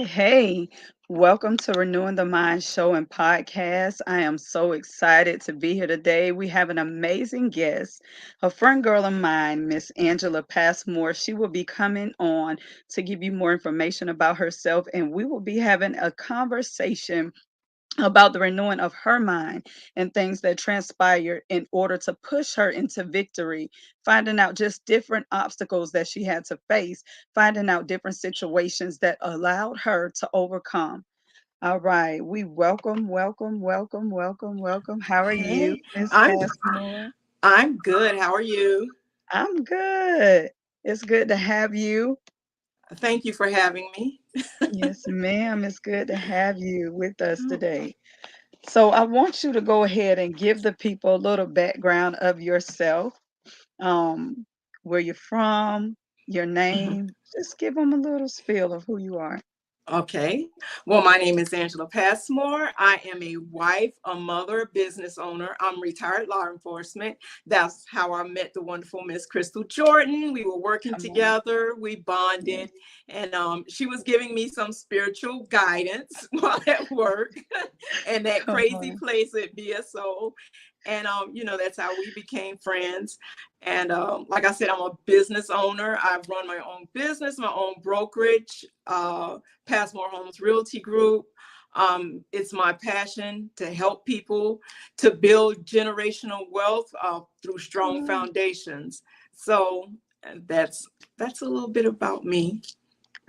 Hey, welcome to Renewing the Mind show and podcast. I am so excited to be here today. We have an amazing guest, a friend girl of mine, Miss Angela Passmore. She will be coming on to give you more information about herself, and we will be having a conversation about the renewing of her mind and things that transpired in order to push her into victory, finding out just different obstacles that she had to face, finding out different situations that allowed her to overcome. All right, we welcome. How are you, Hey, Miss I'm Passmore? I'm good. How are you? I'm good. It's good to have you. Thank you for having me. Yes, ma'am. It's good to have you with us today. So I want you to go ahead and give the people a little background of yourself, um, where you're from, your Mhm. name. Just give them a little spiel of who you are. Okay. Well, my name is Angela Passmore. I am a wife, a mother, a business owner. I'm retired law enforcement. That's how I met the wonderful Miss Crystal Jordan. We were working Come on. together. We Yeah. bonded, and she was giving me some spiritual guidance while at work, and that Come crazy on. place at BSO. And that's how we became friends. And like I said, I'm a business owner. I've run my own business, my own brokerage. Passmore Homes Realty Group. It's my passion to help people to build generational wealth through strong Oh, foundations. So that's a little bit about me.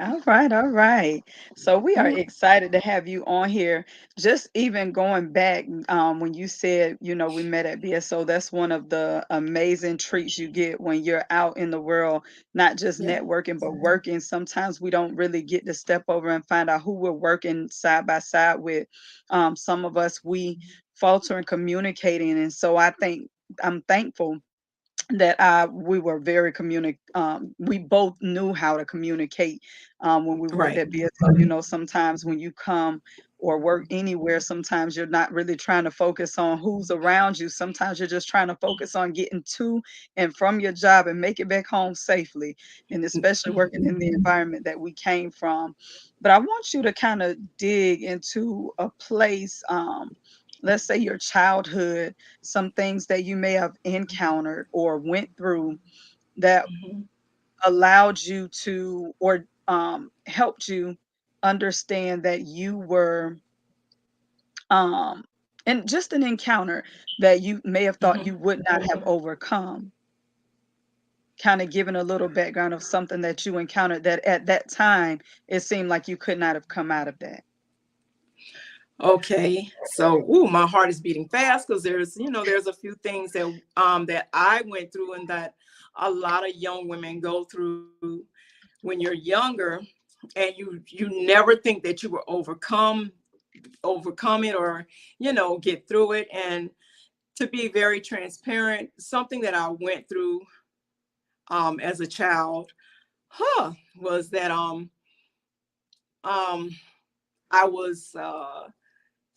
all right, all right. So we are Mhm. excited to have you on here. Just even going back, when you said, we met at BSO, that's one of the amazing treats you get when you're out in the world, not just Yeah. networking, but working. Sometimes we don't really get to step over and find out who we're working side by side with. Some of us, we falter in communicating. And so I'm thankful that we were very we both knew how to communicate when we worked Right. at BSO. Sometimes when you come or work anywhere, sometimes you're not really trying to focus on who's around you. Sometimes you're just trying to focus on getting to and from your job and make it back home safely, and especially working in the environment that we came from. But I want you to kind of dig into a place, let's say your childhood, some things that you may have encountered or went through that Mhm. allowed you to or helped you understand that you were um and just an encounter that you may have thought Mhm. you would not have overcome, kind of giving a little background of something that you encountered that at that time it seemed like you could not have come out of that. Okay, so my heart is beating fast because there's a few things that I went through and that a lot of young women go through when you're younger, and you never think that you will overcome it, or get through it. And to be very transparent, something that I went through as a child, was that um I was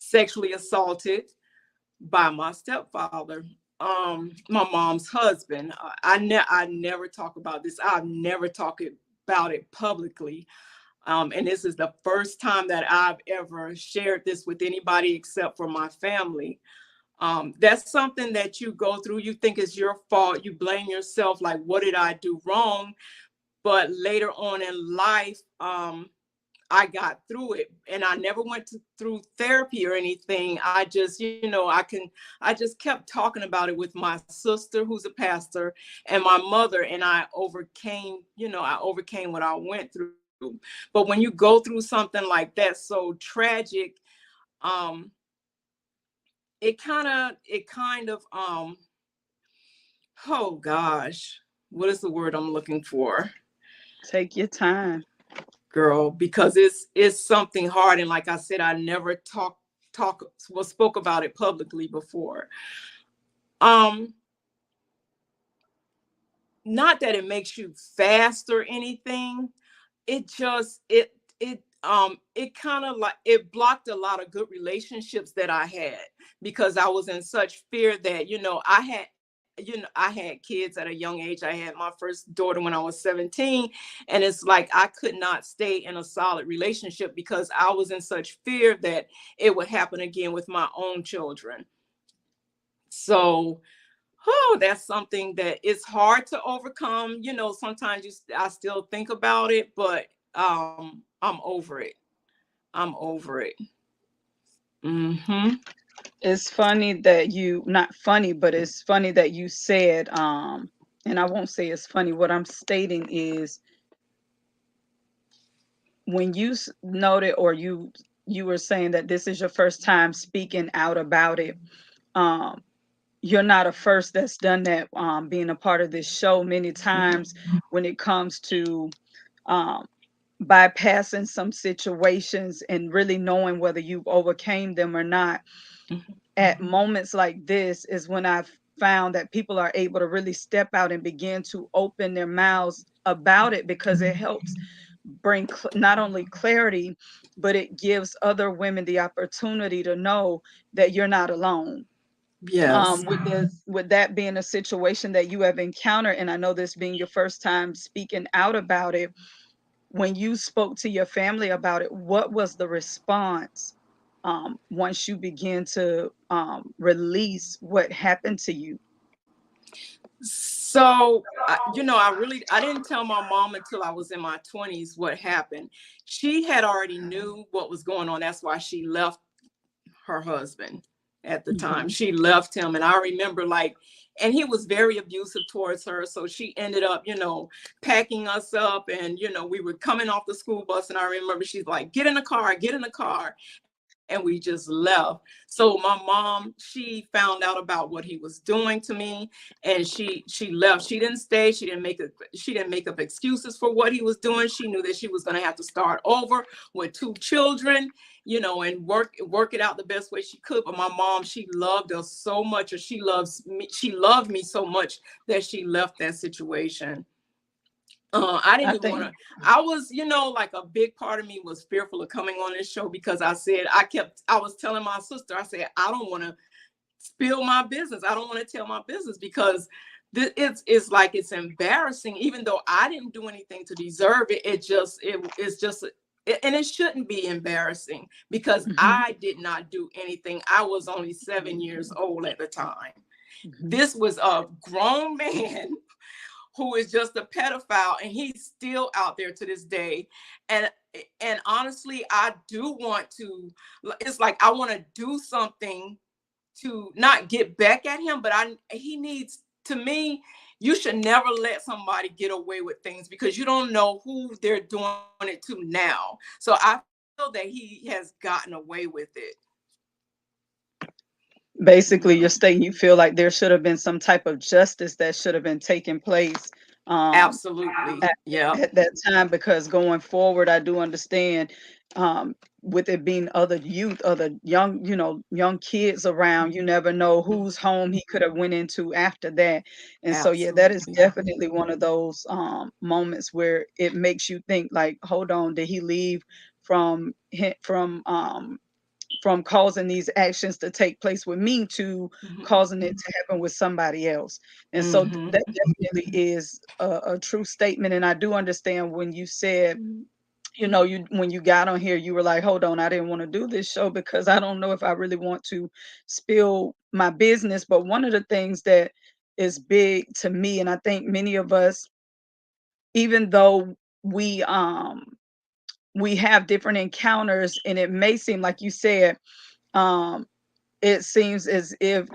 sexually assaulted by my stepfather, my mom's husband. I never talk about this. I've never talked about it publicly. And this is the first time that I've ever shared this with anybody except for my family. That's something that you go through. You think it's your fault. You blame yourself, like, what did I do wrong? But later on in life, I got through it, and I never through therapy or anything. I just kept talking about it with my sister, who's a pastor, and my mother, and I overcame what I went through. But when you go through something like that so tragic, um, it kind of, oh gosh, what is the word I'm looking for? Take your time. Girl, because it's something hard, and like I said, I never talk well spoke about it publicly before. um Not that it makes you fast or anything. It kind of like it blocked a lot of good relationships that I had, because I was in such fear that I had I had kids at a young age. I had my first daughter when I was 17. And it's like I could not stay in a solid relationship because I was in such fear that it would happen again with my own children. So, oh, that's something that it's hard to overcome. Sometimes I still think about it, but I'm over it. I'm over it. Hmm. It's funny that you, not funny, but it's funny that you said, and I won't say it's funny. What I'm stating is when you noted, or you were saying that this is your first time speaking out about it. Um, you're not a first that's done that. Being a part of this show, many times when it comes to um, bypassing some situations and really knowing whether you've overcame them or not, at moments like this is when I've found that people are able to really step out and begin to open their mouths about it, because it helps bring not only clarity, but it gives other women the opportunity to know that you're not alone. Yes. With that being a situation that you have encountered, and I know this being your first time speaking out about it, when you spoke to your family about it, what was the response once you begin to release what happened to you? So, I didn't tell my mom until I was in my 20s what happened. She had already knew what was going on. That's why she left her husband at the time. Hmm. She left him. And I remember, like, and he was very abusive towards her. So she ended up, packing us up. And, we were coming off the school bus. And I remember she's like, get in the car, get in the car. And we just left. So my mom, she found out about what he was doing to me, and she left. She didn't stay. She didn't make up excuses for what he was doing. She knew that she was going to have to start over with two children, and work it out the best way she could. But my mom, she loved us so much, or she loves me. She loved me so much that she left that situation. I I didn't even want think to. I was, like a big part of me was fearful of coming on this show because I was telling my sister, I said, I don't want to spill my business. I don't want to tell my business because it's like it's embarrassing, even though I didn't do anything to deserve it. It's just, and it shouldn't be embarrassing because hmm I did not do anything. I was only 7 years old at the time. hmm This was a grown man who is just a pedophile, and he's still out there to this day. And honestly, I do want to, it's like I want to do something to not get back at him, but he needs, to me, you should never let somebody get away with things because you don't know who they're doing it to now. So I feel that he has gotten away with it. Basically, you're stating you feel like there should have been some type of justice that should have been taking place um, Absolutely. at, Yeah. at that time, because going forward, I do understand, with it being other youth, other young, young kids around, you never know whose home he could have went into after that. And so, yeah, that is Absolutely. definitely one of those moments where it makes you think, like, hold on, did he leave from from causing these actions to take place with me to causing it to happen with somebody else? And so Mm-hmm. that definitely is a true statement. And I do understand when you said, you when you got on here, you were like, hold on, I didn't want to do this show because I don't know if I really want to spill my business. But one of the things that is big to me, and I think many of us, even though we um we have different encounters, and it may seem like you said, um it seems as if,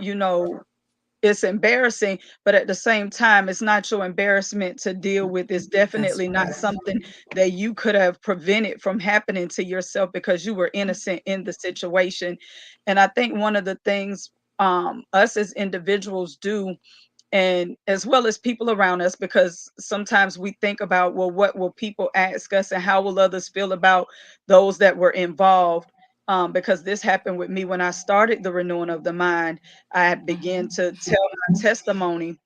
it's embarrassing, but at the same time, it's not your embarrassment to deal with. It's That's definitely not right. something that you could have prevented from happening to yourself because you were innocent in the situation. And I think one of the things us as individuals do, and as well as people around us, because sometimes we think about, well, what will people ask us and how will others feel about those that were involved? Because this happened with me when I started the renewing of the mind. I began to tell my testimony,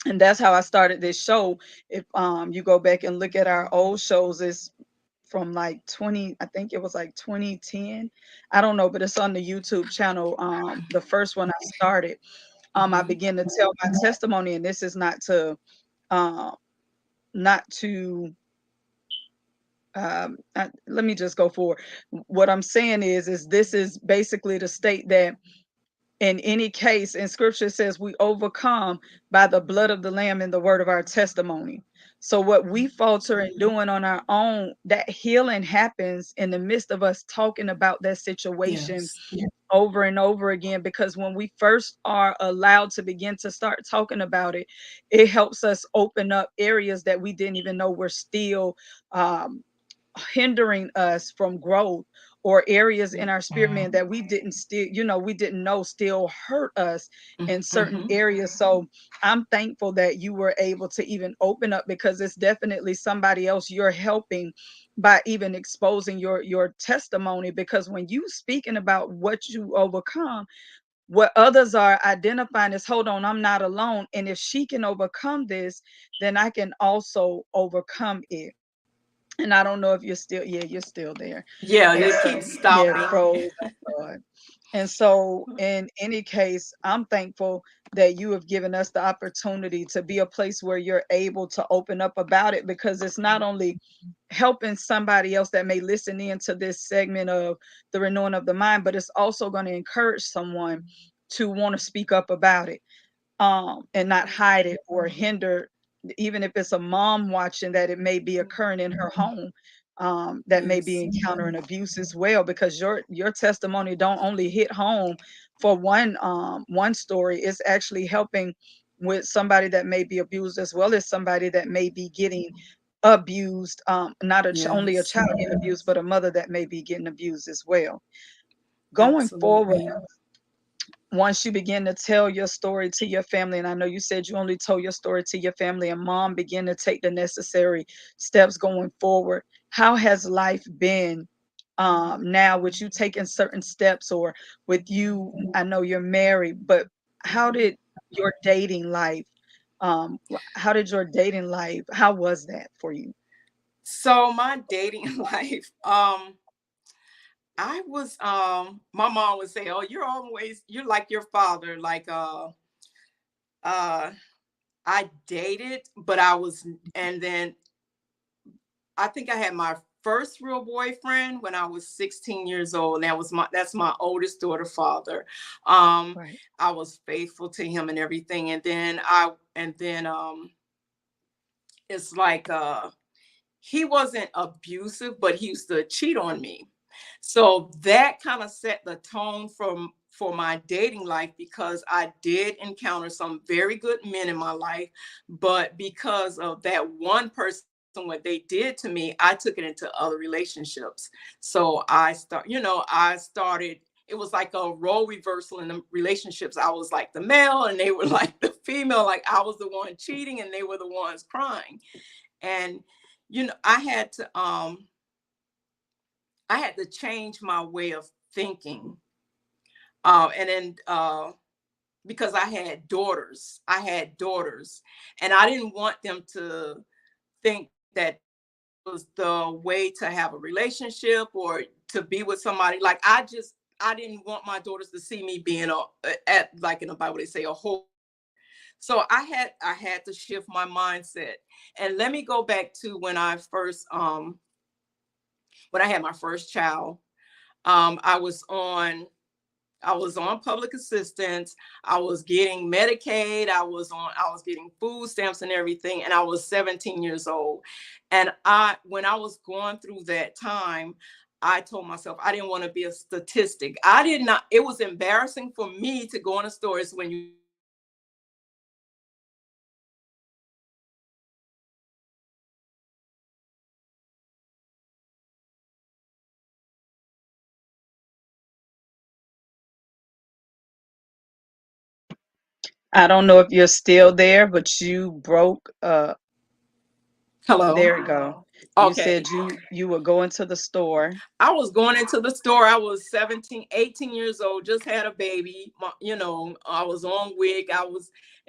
and that's how I started this show. If you go back and look at our old shows, it's from like 20, I think it was like 2010, I don't know, but it's on the YouTube channel, the first one I started. I Hmm. begin to tell my testimony, and this is um, not to let me just go forward. What I'm saying is this is basically to state that in any case, in scripture says we overcome by the blood of the lamb and the word of our testimony. So what we falter in doing on our own, that healing happens in the midst of us talking about that situation Yes. over and over again, because when we first are allowed to begin to start talking about it, it helps us open up areas that we didn't even know were still um, hindering us from growth, or areas in our spirit man that we didn't still, we didn't know still hurt us in certain Hmm. areas. So I'm thankful that you were able to even open up, because it's definitely somebody else you're helping by even exposing your testimony. Because when you speaking about what you overcome, what others are identifying is, hold on, I'm not alone, and if she can overcome this, then I can also overcome it. And I don't know if you're still, yeah, you're still there. Yeah, And it so, keeps yeah, stopping. praise God. And so, in any case, I'm thankful that you have given us the opportunity to be a place where you're able to open up about it, because it's not only helping somebody else that may listen in to this segment of the renewing of the mind, but it's also going to encourage someone to want to speak up about it, and not hide it or hinder, even if it's a mom watching that it may be occurring in her home, that may be Yes. encountering abuse as well, because your testimony don't only hit home for one story, it's actually helping with somebody that may be abused, as well as somebody that may be getting abused, not only a Yes. child getting abused, but a mother that may be getting abused as well. Going forward, Absolutely. once you begin to tell your story to your family, and I know you said you only told your story to your family, and mom began to take the necessary steps going forward, how has life been, now with you taking certain steps, or with you, I know you're married, but how did your dating life, how was that for you? So my dating life, I was my mom would say, "Oh, you're like your father." Like uh I dated, but I was and then I think I had my first real boyfriend when I was 16 years old. And that's my oldest daughter father. Um Right. I was faithful to him and everything. And then it's like he wasn't abusive, but he used to cheat on me. So that kind of set the tone for my dating life, because I did encounter some very good men in my life, but because of that one person, what they did to me, I took it into other relationships. So I started, it was like a role reversal in the relationships. I was like the male and they were like the female, like I was the one cheating and they were the ones crying. And I had to change my way of thinking. And then because I had daughters, and I didn't want them to think that was the way to have a relationship or to be with somebody. Like I didn't want my daughters to see me being at, like in the Bible they say, a whole. So I had to shift my mindset. And let me go back to when I had my first child. Um, I was on I was on public assistance. I was getting Medicaid. I was getting food stamps and everything. And I was 17 years old. And when I was going through that time, I told myself I didn't want to be a statistic. I did not, it was embarrassing for me to go in the stores when you I don't know if you're still there, but you broke, hello. there you go. You Okay. said you would go into the store. I was going into the store. I was 17, 18 years old, just had a baby. I was on WIC.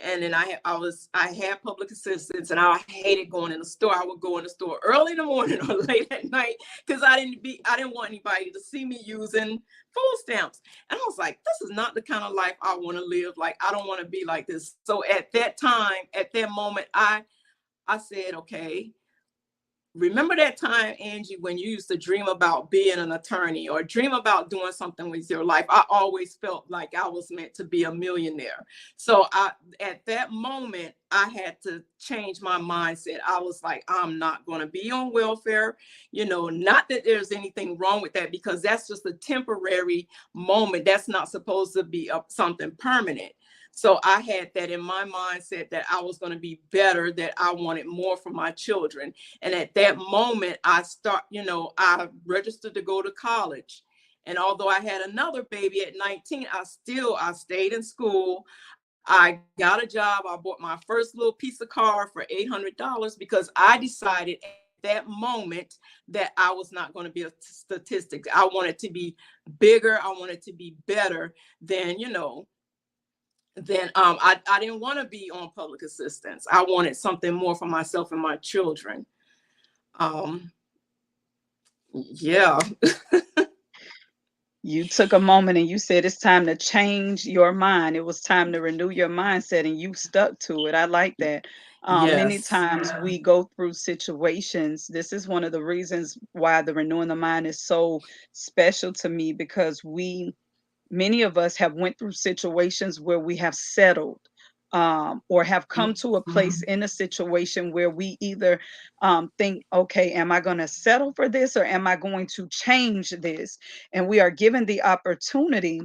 And then I had public assistance, and I hated going in the store. I would go in the store early in the morning or late at night because I didn't want anybody to see me using food stamps. And I was like, this is not the kind of life I want to live. Like, I don't want to be like this. So at that time, at that moment, I said, okay, remember that time, Angie, when you used to dream about being an attorney or dream about doing something with your life? I always felt like I was meant to be a millionaire. So at that moment, I had to change my mindset. I was like, I'm not going to be on welfare. Not that there's anything wrong with that, because that's just a temporary moment. That's not supposed to be something permanent. So I had that in my mindset that I was going to be better, that I wanted more for my children. And at that moment, I registered to go to college. And although I had another baby at 19, I stayed in school. I got a job. I bought my first little piece of car for $800 because I decided at that moment that I was not going to be a statistic. I wanted to be bigger. I wanted to be better than, I didn't want to be on public assistance. I wanted something more for myself and my children. Um, yeah. You took a moment and you said it's time to change your mind. It was time to renew your mindset, and you stuck to it. I like that. Many Yes. times we go through situations. This is one of the reasons why the renewing the mind is so special to me, because many of us have went through situations where we have settled, or have come to a place in a situation where we either think, okay, am I going to settle for this, or am I going to change this? And we are given the opportunity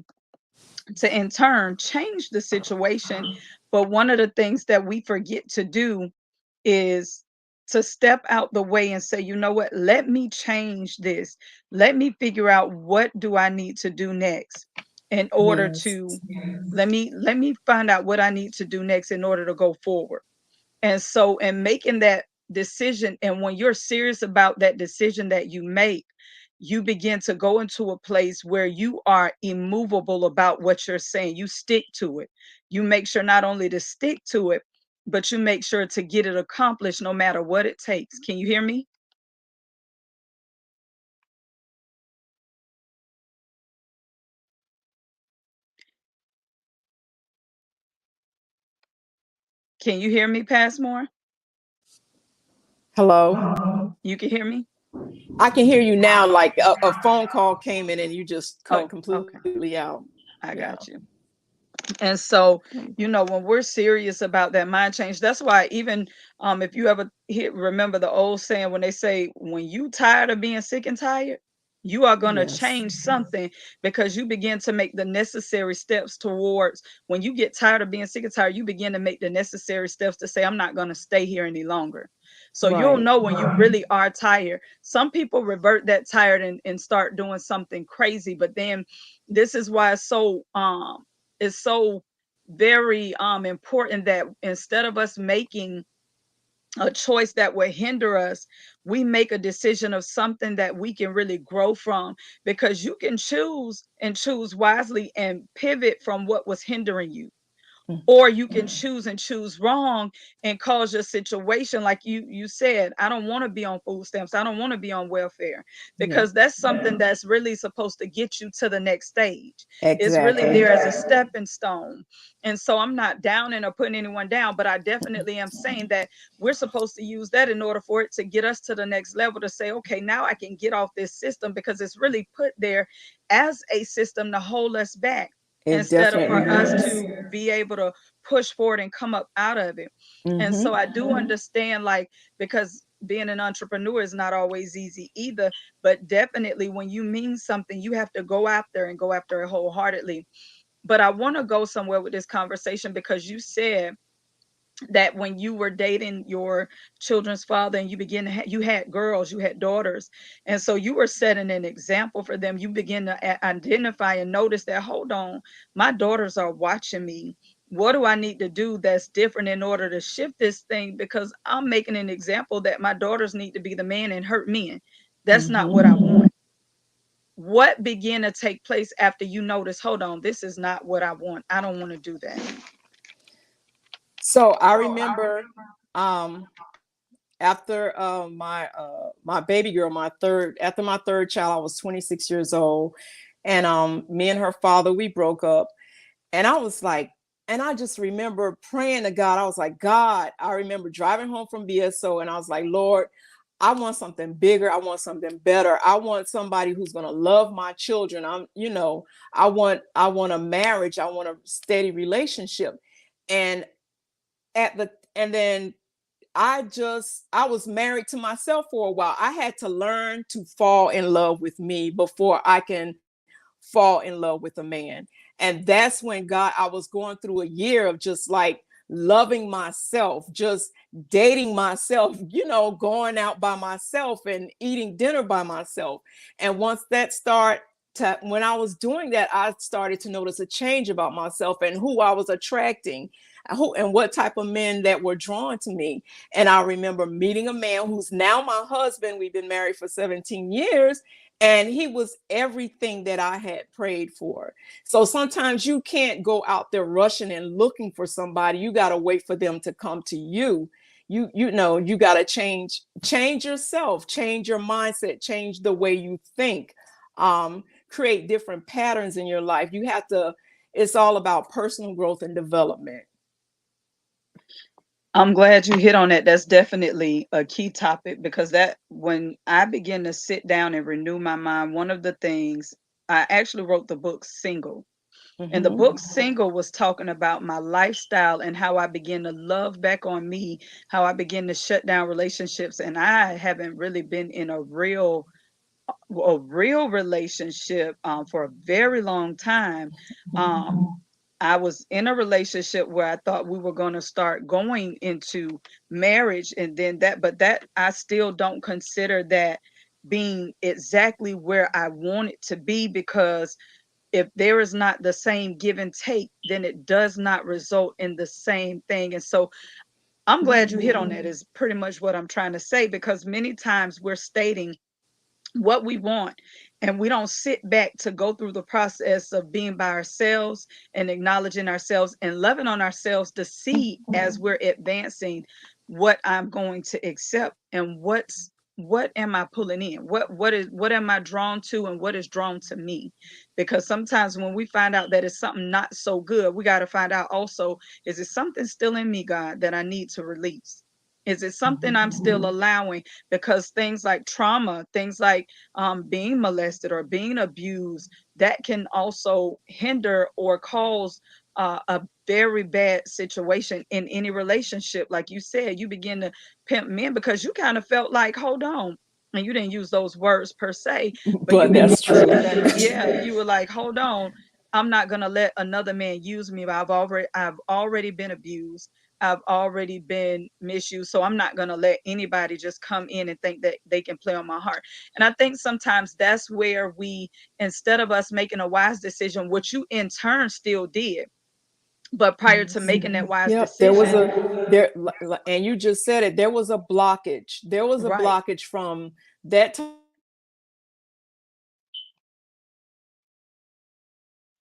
to, in turn, change the situation. But one of the things that we forget to do is to step out the way and say, you know what, let me change this. Let me figure out what do I need to do next in order Yes. to let me find out what I need to do next in order to go forward. And so, in making that decision, and when you're serious about that decision that you make, you begin to go into a place where you are immovable about what you're saying. You stick to it. You make sure not only to stick to it, but you make sure to get it accomplished no matter what it takes. Can you hear me? Can you hear me, Passmore? Hello. You can hear me? I can hear you now. Like a phone call came in and you just cut Oh, okay. completely out. Yeah. I got you. And so, when we're serious about that mind change, that's why, even if you ever remember the old saying, when they say, when you tired of being sick and tired, you are going to Yes. change something, because you begin to make the necessary steps towards, when you get tired of being sick and tired, you begin to make the necessary steps to say, I'm not going to stay here any longer. So you'll Right. know when you really are tired. Some people revert that tired and start doing something crazy, but then this is why it's so very important that instead of us making a choice that will hinder us, we make a decision of something that we can really grow from, because you can choose and choose wisely and pivot from what was hindering you, or you can choose and choose wrong and cause your situation, like you said, I don't want to be on food stamps, I don't want to be on welfare, Yeah. because that's something that's really supposed to get you to the next stage. It's really Exactly. there as a stepping stone. And so I'm not downing or putting anyone down, but I definitely am saying that we're supposed to use that in order for it to get us to the next level, to say, okay, now I can get off this system, because it's really put there as a system to hold us back, It instead of definitely for us is. to be able to push forward and come up out of it. And Mm-hmm. so I do understand, like, because being an entrepreneur is not always easy either, but definitely when you mean something, you have to go after and go after it wholeheartedly. But I want to go somewhere with this conversation, because you said that when you were dating your children's father, and you begin to you had girls, you had daughters, and so you were setting an example for them. You begin to identify and notice that, hold on, my daughters are watching me, What do I need to do that's different in order to shift this thing? Because I'm making an example that my daughters need to be the man and hurt men. That's not what Mm-hmm. I want. What began to take place after you notice, hold on, this is not what I want. I don't want to do that. So I remember um after my baby girl, my third child, I was 26 years old, and me and her father, we broke up. And I was like, and I just remember praying to God. I was like, God, I remember driving home from BSO, and I was like, Lord, I want something bigger. I want something better. I want somebody who's going to love my children. I want a marriage. I want a steady relationship. And and then I was married to myself for a while. I had to learn to fall in love with me before I can fall in love with a man. And that's when I was going through a year of just like loving myself, just dating myself, going out by myself and eating dinner by myself. And once that started, when I was doing that, I started to notice a change about myself and who I was attracting, who and what type of men that were drawn to me. And I remember meeting a man who's now my husband. We've been married for 17 years, and he was everything that I had prayed for. So sometimes you can't go out there rushing and looking for somebody. You got to wait for them to come to you. You got to change yourself, change your mindset, change the way you think, create different patterns in your life. You have to. It's all about personal growth and development. I'm glad you hit on that. That's definitely a key topic because that when I begin to sit down and renew my mind, one of the things I actually wrote the book Single. And the Mm-hmm. book Single was talking about my lifestyle and how I began to love back on me, how I began to shut down relationships. And I haven't really been in a real relationship for a very long time. Um, I was in a relationship where I thought we were going to start going into marriage, and then but that I still don't consider that being exactly where I want it to be because if there is not the same give and take, then it does not result in the same thing. And so I'm glad you hit on that, is pretty much what I'm trying to say, because many times we're stating what we want and we don't sit back to go through the process of being by ourselves and acknowledging ourselves and loving on ourselves to see as we're advancing what I'm going to accept and what am I pulling in, what am I drawn to and what is drawn to me. Because sometimes when we find out that it's something not so good, we got to find out also, is it something still in me, God, that I need to release? Is it something I'm still allowing? Because things like trauma, things like being molested or being abused, that can also hinder or cause a very bad situation in any relationship. Like you said, you begin to pimp men because you kind of felt like, hold on. And you didn't use those words per se, but you But begin that's to true. look at it. Yeah, you were like, hold on. I'm not gonna let another man use me. I've already been abused. I've already been misused. So I'm not gonna let anybody just come in and think that they can play on my heart. And I think sometimes that's where we, instead of us making a wise decision, which you in turn still did, but prior to making that wise Yep, there was decision, a there, and you just said it. There was a blockage. There was a right? blockage from that time until I met my husband.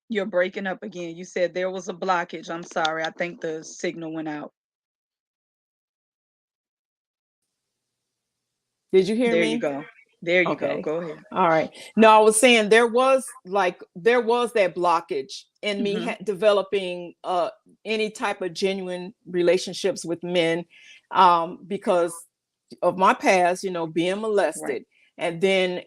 You're breaking up again. You said there was a blockage. I'm sorry. I think the signal went out. Did you hear There you me? go. There you go. Okay. Go ahead. All right. No, I was saying there was that blockage in me Hmm. developing any type of genuine relationships with men, because of my past, being Right. molested, and then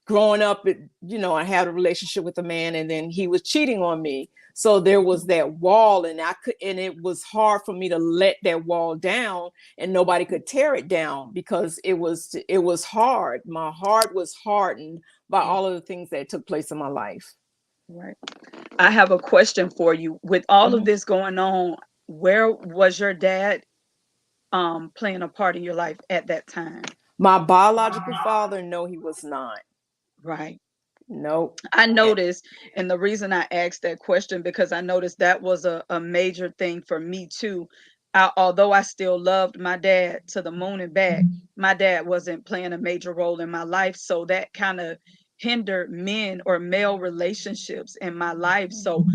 growing up, I had a relationship with a man, and then he was cheating on me. So there was that wall, and it was hard for me to let that wall down, and nobody could tear it down because it was hard. My heart was hardened by Yeah. all of the things that took place in my life. Right. I have a question for you. With all of Mhm. this going on, where was your dad playing a part in your life at that time? My biological father, no, he was not. Right. Nope. I Eh, noticed, and the reason I asked that question because I noticed that was a major thing for me too. Although I still loved my dad to the moon and back, my dad wasn't playing a major role in my life. So that kind of hindered men or male relationships in my life. So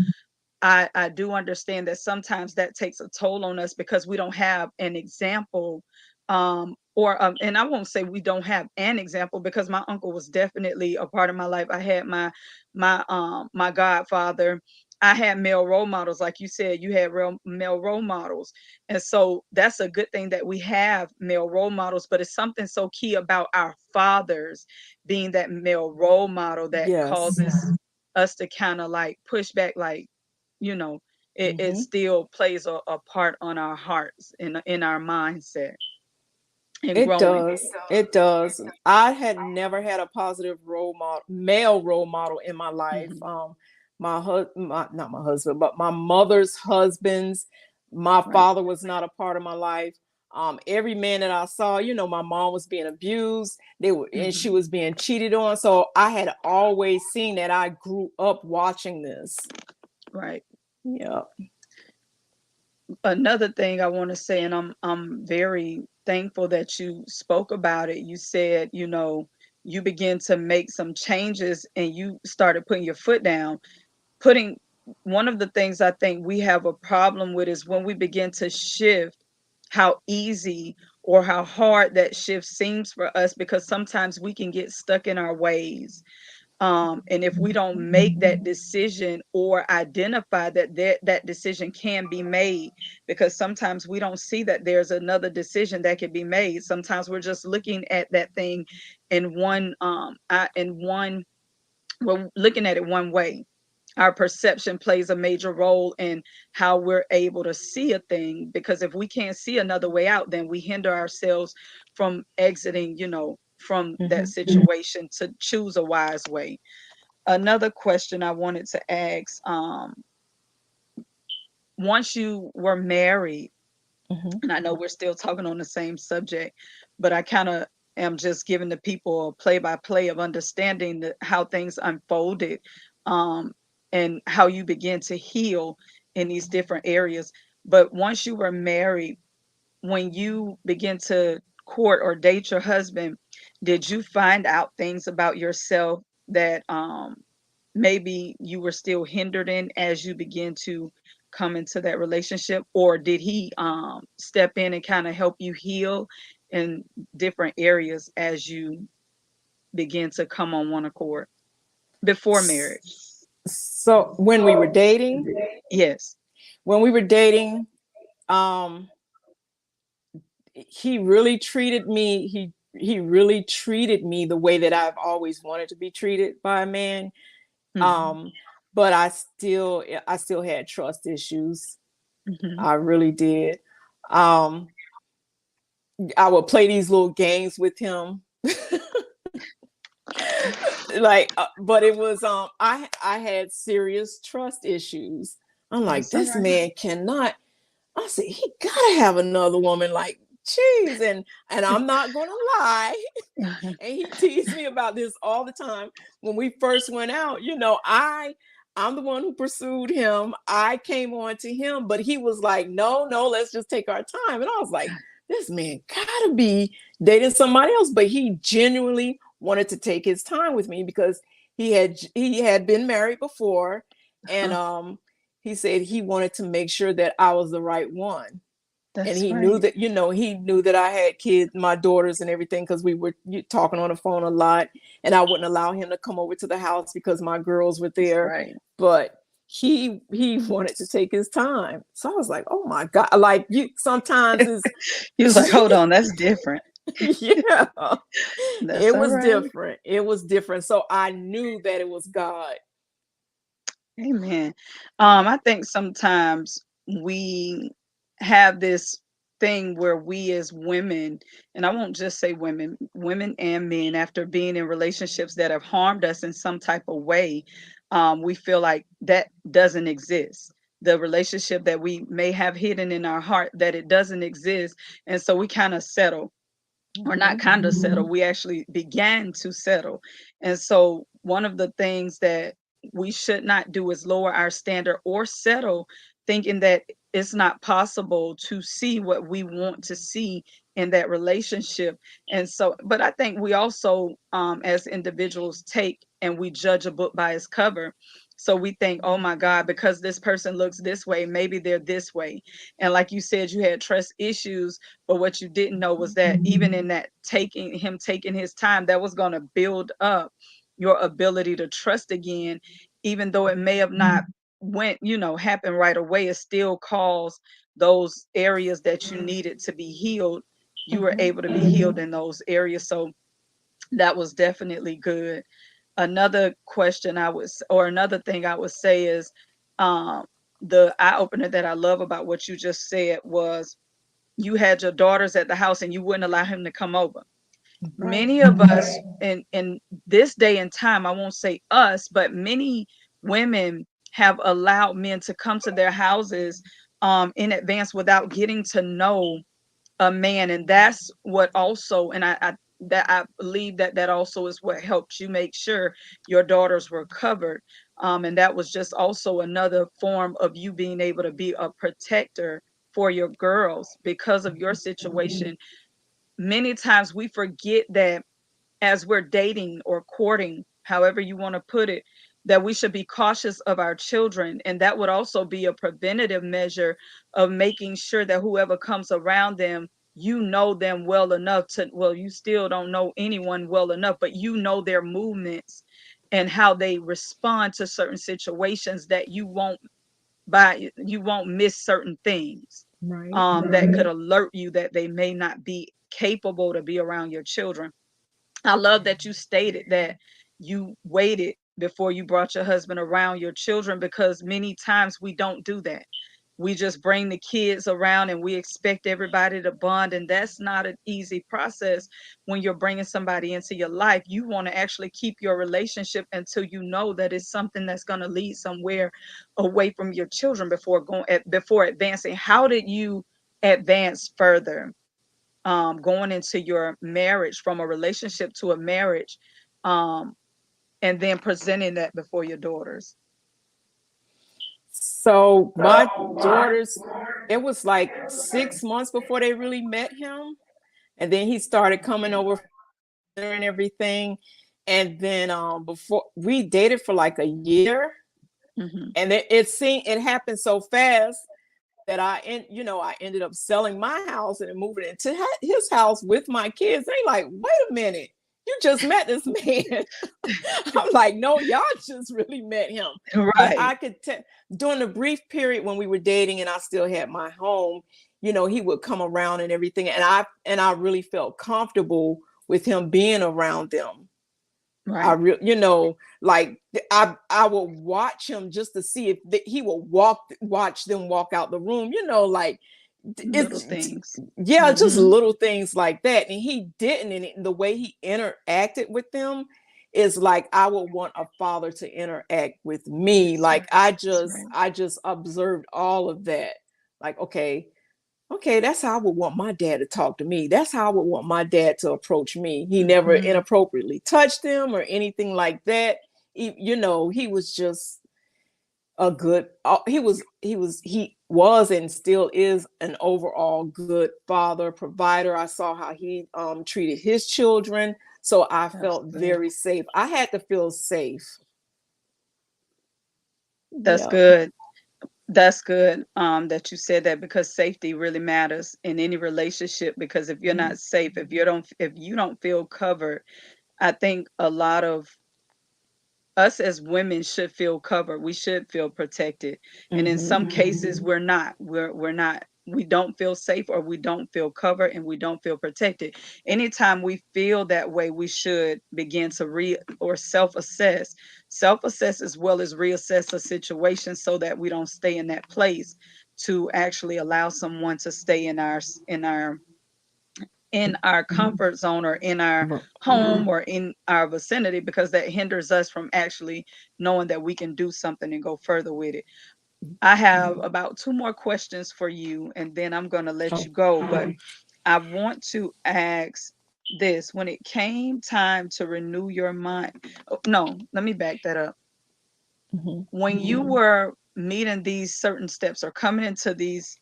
I do understand that sometimes that takes a toll on us because we don't have an example, or and I won't say we don't have an example because my uncle was definitely a part of my life. I had my godfather. I had male role models, like you said, you had real male role models. And so that's a good thing that we have male role models, but it's something so key about our fathers being that male role model that yes. causes us to kind of like push back, like, you know, it Hmm. still plays a part on our hearts, in our mindset and It growing. does. It does. I had never had a positive role model, male role model in my life. Hmm. Not my husband, but my mother's husbands. My Right. father was not a part of my life. Every man that I saw, my mom was being abused. And she Hmm. was being cheated on. So I had always seen that. I grew up watching this. Right. Yeah. Another thing I want to say, and I'm very thankful that you spoke about it. You said, you begin to make some changes and you started putting your foot down. Putting One of the things I think we have a problem with is when we begin to shift, how easy or how hard that shift seems for us, because sometimes we can get stuck in our ways. And if we don't make that decision or identify that decision can be made, because sometimes we don't see that there's another decision that can be made. Sometimes we're just looking at that thing in one, we're looking at it one way. Our perception plays a major role in how we're able to see a thing, because if we can't see another way out, then we hinder ourselves from exiting, from that Hmm. situation to choose a wise way. Another question I wanted to ask, once you were married, Hmm. and I know we're still talking on the same subject, but I kind of am just giving the people a play by play of understanding how things unfolded, um, and how you begin to heal in these different areas. But once you were married, when you begin to court or date your husband, did you find out things about yourself that maybe you were still hindered in as you begin to come into that relationship, or did he step in and kind of help you heal in different areas as you begin to come on one accord before marriage? So Yes. when we were dating, um, he really treated me. He really treated me the way that I've always wanted to be treated by a man. Hmm. Um, but I still had trust issues. Hmm. I really did. Um, I would play these little games with him. But it was I had serious trust issues. I'm like, That's all this right. man cannot. I said, he gotta have another woman. Like, geez, and I'm not gonna lie. And he teased me about this all the time. When we first went out, I'm the one who pursued him. I came on to him, but he was like, no, no, let's just take our time. And I was like, this man gotta be dating somebody else. But he genuinely wanted to take his time with me because he had been married before, and he said he wanted to make sure that I was the right one. And That's he knew right. that he knew that I had kids, my daughters and everything, because we were talking on the phone a lot, and I wouldn't allow him to come over to the house because my girls were That's there. right. But he wanted to take his time, so I was like, oh my god, like, you sometimes is He was like, hold on, that's different. yeah, That's it all was right. different. It was different, so I knew that it was God. Amen. I think sometimes we have this thing where we as women, and I won't just say women, women and men, after being in relationships that have harmed us in some type of way, we feel like that doesn't exist. The relationship that we may have hidden in our heart, that it doesn't exist. And so we kind of settle, or not Hmm. kind of settle, we actually began to settle. And so one of the things that we should not do is lower our standard or settle thinking that it's not possible to see what we want to see in that relationship. And so, but I think we also, as individuals, take and we judge a book by its cover. So we think, oh my God, because this person looks this way, maybe they're this way. And like you said, you had trust issues, but what you didn't know was that even in that taking his time, that was going to build up your ability to trust again, even though it may have not happened right away. It still caused those areas that you needed to be healed. You were able to be healed in those areas. So that was definitely good. Another question or another thing I would say is, um, the eye opener that I love about what you just said was you had your daughters at the house and you wouldn't allow him to come over. Right. Many of us in this day and time, I won't say us, but many women have allowed men to come to their houses in advance without getting to know a man. And that's what also, and I believe that that also is what helped you make sure your daughters were covered. And that was just also another form of you being able to be a protector for your girls because of your situation. Many times we forget that as we're dating or courting, however you want to put it, that we should be cautious of our children. And that would also be a preventative measure of making sure that whoever comes around them, you know them well enough to, well, you still don't know anyone well enough, but you know their movements and how they respond to certain situations, that you won't miss certain things Right. that could alert you that they may not be capable to be around your children. I love that you stated that you waited before you brought your husband around your children, because many times we don't do that. We just bring the kids around and we expect everybody to bond. And that's not an easy process when you're bringing somebody into your life. You want to actually keep your relationship until you know that it's something that's going to lead somewhere away from your children before advancing. How did you advance further? Going into your marriage, from a relationship to a marriage, um, and then presenting that before your daughters. So my daughters, it was like 6 months before they really met him. And then he started coming over and everything. And then before we dated for like a year, Hmm. and it happened so fast that I ended up selling my house and moving into his house with my kids. They like, wait a minute, you just met this man. I'm like, no, y'all just really met him. But Right, I could tell during the brief period when we were dating and I still had my home, he would come around and everything. And I really felt comfortable with him being around them. I right. really, like I will watch him just to see if he will watch them walk out the room, like Little it's things. yeah, just Hmm. little things like that. And he didn't, and the way he interacted with them is like I would want a father to interact with me. That's Like right. I That's just right. I just observed all of that. Like, okay, that's how I would want my dad to talk to me. That's how I would want my dad to approach me. He never Hmm. inappropriately touched them or anything like that. He was just a good he was and still is an overall good father, provider. I saw how he treated his children, so I That's felt good. very safe. I had to feel safe. That's Yeah. good. That's good. That you said that, because safety really matters in any relationship. Because if you're not safe, if you don't feel covered, I think a lot of us as women should feel covered. We should feel protected. And in Mm-hmm. some cases we're not. We're not. We don't feel safe, or we don't feel covered, and we don't feel protected. Anytime we feel that way, we should begin to self-assess as well as reassess a situation, so that we don't stay in that place to actually allow someone to stay in our comfort zone, or in our home, or in our vicinity, because that hinders us from actually knowing that we can do something and go further with it. I have about two more questions for you, and then I'm going to let Oh, you go. But I want to ask, this, when it came time to renew your mind. Oh, no, let me back that up. Mhm. When you were meeting these certain steps or coming into these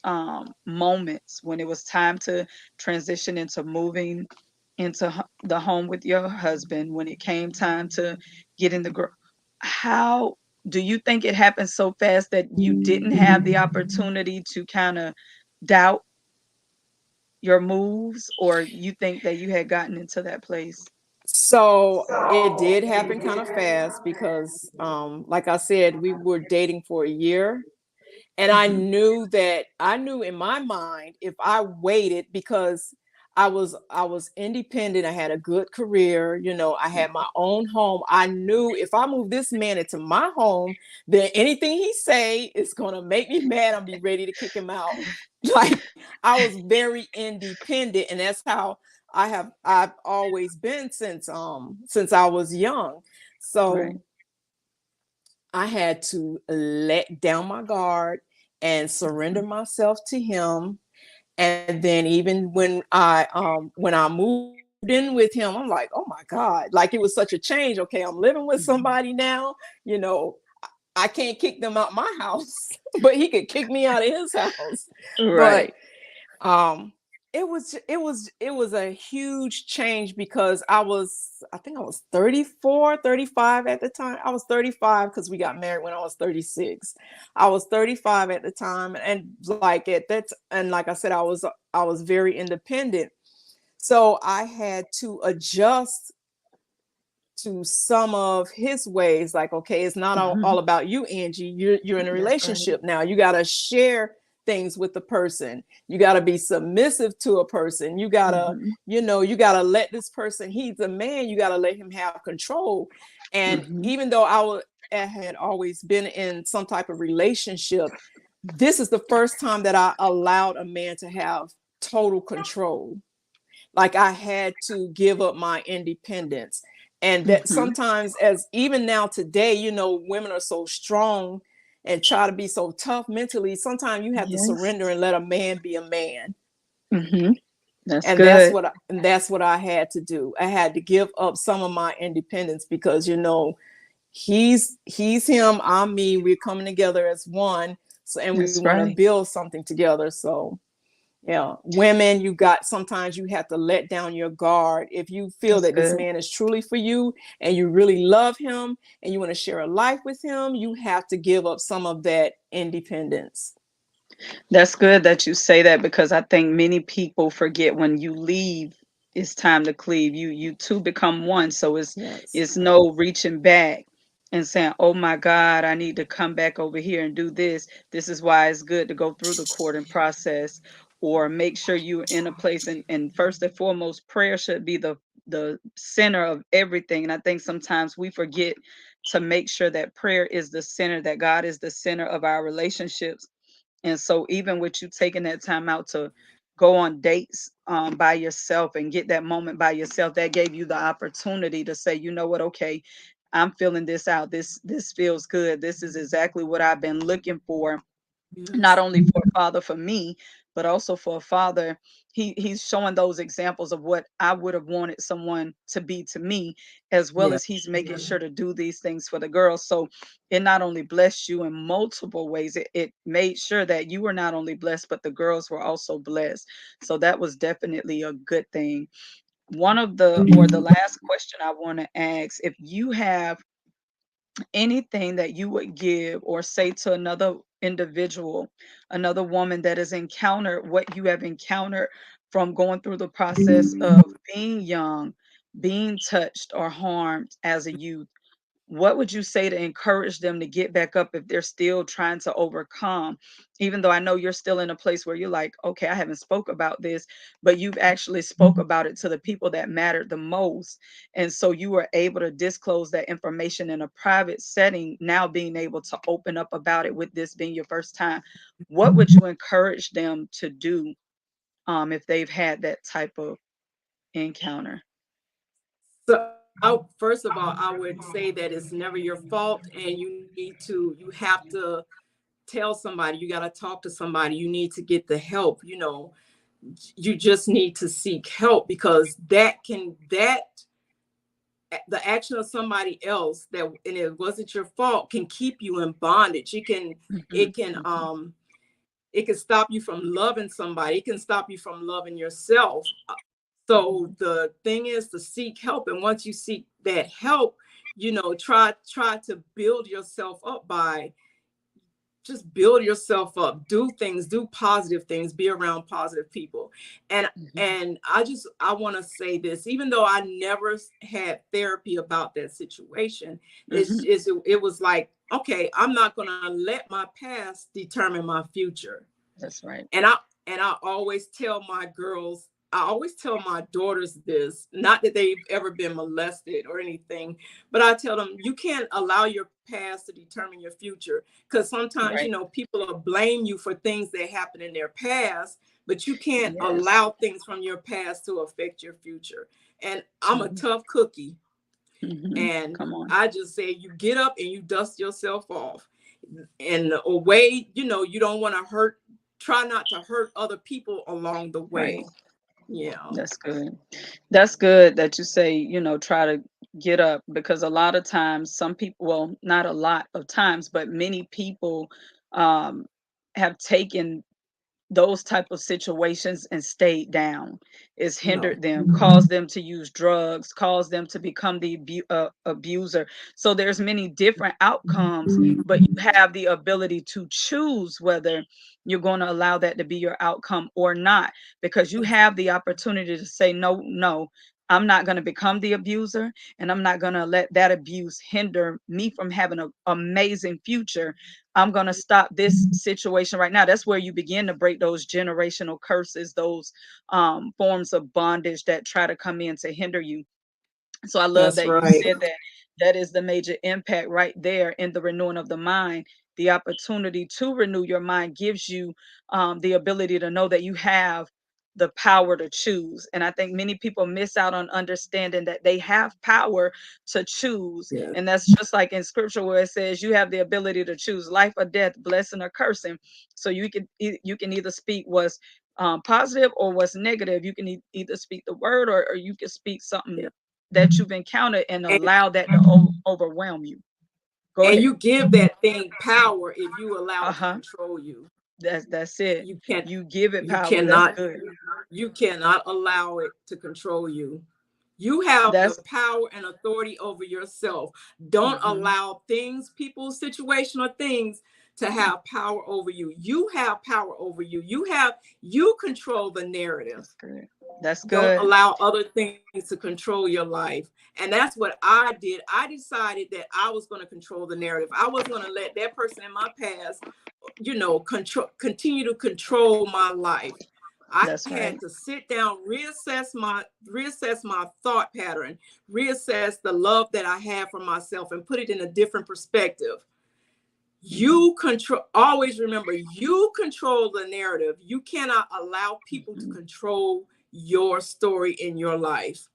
moments when it was time to transition into moving into the home with your husband, when it came time to getting the girl, how do you think it happened so fast that you didn't have the opportunity to kind of doubt your moves, or you think that you had gotten into that place? So it did happen kind of fast because, like I said, we were dating for a year. And Mhm. I knew in my mind, if I waited, because I was independent, I had a good career, I had my own home. I knew if I move this man into my home, then anything he say is gonna make me mad. I'm be ready to kick him out. Like, I was very independent, and that's how I've always been since I was young. Right. So I had to let down my guard and surrender Mhm. myself to him. And then even when I moved in with him, I'm like, oh my God, like it was such a change. Okay, I'm living with somebody Mhm. now, you know, I can't kick them out my house, but he could kick me out of his house. But Right. um it was a huge change because I think I was 34, 35 at the time. I was 35 because we got married when I was 36. I was 35 at the time, and like I said, I was very independent. So I had to adjust to some of his ways. Like, okay, it's not Mhm. all about you, Angie. You're in a That's right. relationship now. You got to share things with the person. You got to be submissive to a person. You got to, Mhm. you got to let this person, he's a man, you got to let him have control. And Mhm. even though I had always been in some type of relationship, this is the first time that I allowed a man to have total control. Like, I had to give up my independence. And that Mhm. sometimes, as even now today, women are so strong and try to be so tough mentally. Sometimes you have to Yes. surrender and let a man be a man. Mhm. That's And good. that's what I had to do. I had to give up some of my independence because, he's him, I'm me. We're coming together as one. So, and we That's want to right. build something together. So yeah, women, sometimes you have to let down your guard. If you feel That's that this good. man is truly for you and you really love him and you want to share a life with him, you have to give up some of that independence. That's good that you say that, because I think many people forget when you leave, it's time to cleave. You two become one, so Yes. it's no reaching back and saying, "Oh my God, I need to come back over here and do this." This is why it's good to go through the courting process, or make sure you're in a place. And first and foremost, prayer should be the center of everything. And I think sometimes we forget to make sure that prayer is the center, that God is the center of our relationships. And so even with you taking that time out to go on dates by yourself and get that moment by yourself, that gave you the opportunity to say, you know what, okay, I'm feeling this out. This feels good. This is exactly what I've been looking for, not Yes. only for a father for me, but also for a father. He's showing those examples of what I would have wanted someone to be to me, as well Yeah. as he's making sure to do these things for the girls. So it not only blessed you in multiple ways, it made sure that you were not only blessed, but the girls were also blessed. So that was definitely a good thing. One of the last question I want to ask, if you have anything that you would give or say to another individual, another woman that has encountered what you have encountered from going through the process of being young, being touched or harmed as a youth, what would you say to encourage them to get back up if they're still trying to overcome? Even though I know you're still in a place where you're like, okay, I haven't spoke about this, but you've actually spoke about it to the people that mattered the most. And so you were able to disclose that information in a private setting, now being able to open up about it with this being your first time. What would you encourage them to do if they've had that type of encounter? First of all, I would say that it's never your fault, and you have to tell somebody, you got to talk to somebody, you need to get the help. you just need to seek help, because that the action of somebody else, that, and it wasn't your fault, can keep you in bondage. Mhm, It can mhm, it can stop you from loving somebody. It can stop you from loving yourself. So mhm, the thing is to seek help, and once you seek that help, try to build yourself up by just build yourself up, do things, do positive things, be around positive people. and mhm, and I want to say this, even though I never had therapy about that situation, mhm. it was like, okay, I'm not going to let my past determine my future. That's right. And I always tell my girls, I always tell my daughters this, not that they've ever been molested or anything, but I tell them, you can't allow your past to determine your future, because sometimes, Right. people will blame you for things that happened in their past, but you can't Yes. allow things from your past to affect your future. And I'm a Mhm, tough cookie, mhm. and Come on. I just say, you get up and you dust yourself off, and away, you don't want to hurt, try not to hurt other people along the Right. way. Yeah. That's good. That's good that you say, try to get up, because a lot of times some people, well, not a lot of times, but many people um have taken those type of situations and stayed down. It's No. hindered them, caused them to use drugs, caused them to become the abuser. So there's many different outcomes, but you have the ability to choose whether you're going to allow that to be your outcome or not, because you have the opportunity to say, no, no, I'm not going to become the abuser, and I'm not going to let that abuse hinder me from having an amazing future. I'm going to stop this situation right now. That's where you begin to break those generational curses, those forms of bondage that try to come in to hinder you. So I love That's that you right. said that. That is the major impact right there in the renewing of the mind. The opportunity to renew your mind gives you the ability to know that you have the power to choose. And I think many people miss out on understanding that they have power to choose. Yeah. And that's just like in scripture where it says you have the ability to choose life or death, blessing or cursing. So you can either speak what's positive or what's negative. You can either speak the word, or you can speak something Yeah. that you've encountered and And, allow that to overwhelm you. Go and ahead. you give that thing power if you allow it to Uh-huh. control you. That's it. You can You give it you power. That's cannot good. you cannot allow it to control you. You have the That's power and authority over yourself. Don't mhm, allow things, people, situation, or things to have power over you. You have power over you. You control the narrative. that's good. That's Don't good. allow other things to control your life. And that's what I did. I decided that I was going to control the narrative. I wasn't going to let that person in my past, continue to control my life. I That's had to right. sit down, reassess my thought pattern, reassess the love that I have for myself, and put it in a different perspective. Mhm, You control, always remember, you control the narrative. You cannot allow people to mhm. control your story in your life.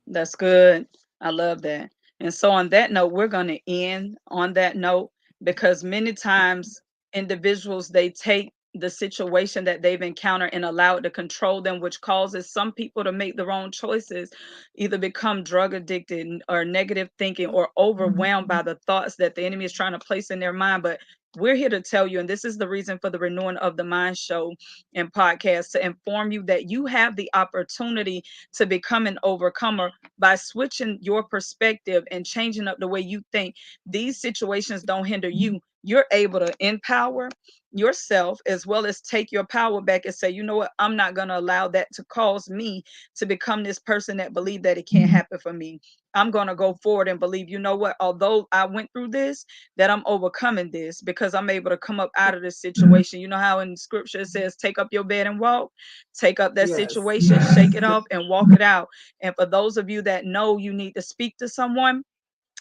That's good. I love that. And so, on that note, we're going to end on that note, because many times individuals, they take the situation that they've encountered and allow it to control them, which causes some people to make the wrong choices, either become drug addicted or negative thinking, or overwhelmed by the thoughts that the enemy is trying to place in their mind. But we're here to tell you, and this is the reason for the Renewing of the Mind show and podcast, to inform you that you have the opportunity to become an overcomer by switching your perspective and changing up the way you think. These situations don't hinder you. You're able to empower yourself, as well as take your power back and say, you know what, I'm not going to allow that to cause me to become this person that believe that it can't happen for me. I'm going to go forward and believe, you know what, although I went through this, that I'm overcoming this, because I'm able to come up out of this situation. You know how in scripture it says, take up your bed and walk? Take up that Yes. situation, shake it off, and walk it out. And for those of you that know you need to speak to someone,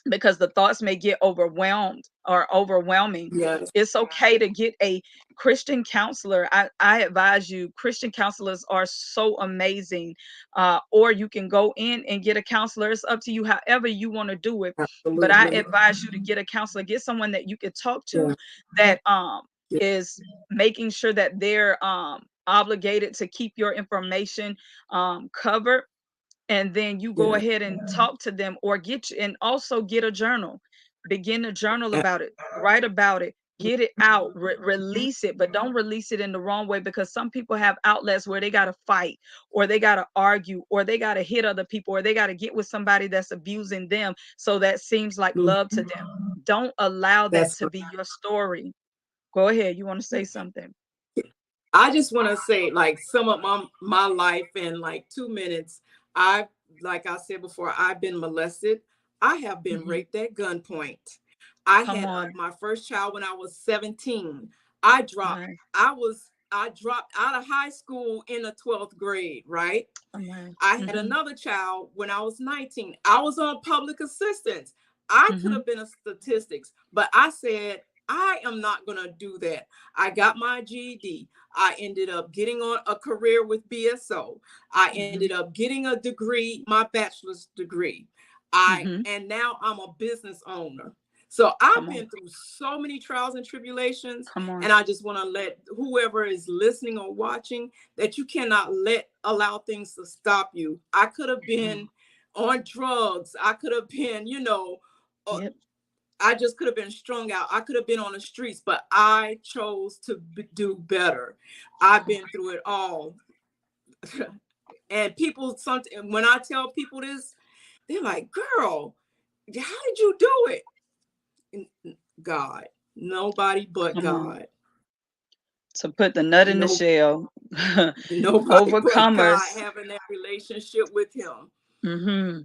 because the thoughts may get overwhelmed or overwhelming, Yes. it's okay to get a Christian counselor. I advise you, Christian counselors are so amazing. Or you can go in and get a counselor. It's up to you, however you want to do it. But I Absolutely. advise you to get a counselor, get someone that you can talk to, Yeah. that Yeah. is making sure that they're obligated to keep your information covered, and then you go Yeah. ahead and talk to them, or and also get a journal. Begin to journal about it, write about it, get it out, release it, but don't release it in the wrong way, because some people have outlets where they got to fight, or they got to argue, or they got to hit other people, or they got to get with somebody that's abusing them, so that seems like love to them. Don't allow that That's to be your story. Go ahead, you want to say right. something? I just want to say, like, sum up my life in like 2 minutes. I, like I said before, I've been molested. I have been Hmm. raped at gunpoint. I Come had on. my first child when I was 17. I dropped. Nice. I dropped out of high school in the 12th grade. Right. Nice. I had Hmm. another child when I was 19. I was on public assistance. I could Hmm. have been a statistics, but I said, I am not going to do that. I got my GED. I ended up getting on a career with BSO. I ended Hmm. up getting a degree, my bachelor's degree. I Hmm. and now I'm a business owner. So I've Come on. been through so many trials and tribulations, Come on. and I just want to let whoever is listening or watching that you cannot allow things to stop you. I could have Come on. been on drugs. I could have been, uh, Yep. I just could have been strung out. I could have been on the streets, but I chose to do better. I've been through it all. And people, something when I tell people this, they're like, "Girl, how did you do it?" God, nobody but Come on. God. To put the nut in the No, shell. nobody but God Overcomers. having that relationship with Him. Hmm.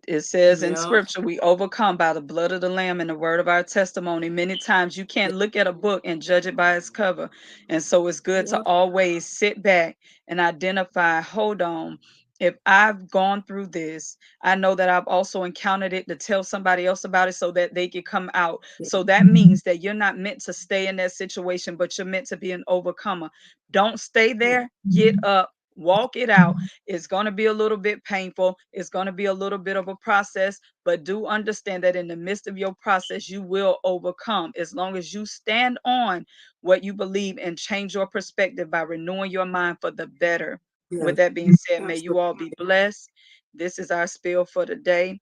It says in Yeah, scripture, we overcome by the blood of the lamb and the word of our testimony. Many times you yeah, can't look at a book and judge it by its cover. And so it's good to yeah, always sit back and identify, hold on, if I've gone through this, I know that I've also encountered it, to tell somebody else about it so that they can come out. yeah, So that means that you're not meant to stay in that situation, but you're meant to be an overcomer. Don't stay yeah, there. Get up, walk it out. It's going to be a little bit painful. It's going to be a little bit of a process, but do understand that in the midst of your process, you will overcome, as long as you stand on what you believe and change your perspective by renewing your mind for the better. yeah. With that being said, may you Absolutely. all be blessed. This is our spill for the day,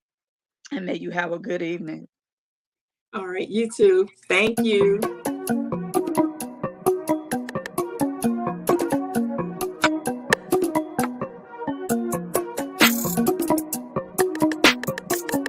and may you have a good evening. All right, you too. Thank you.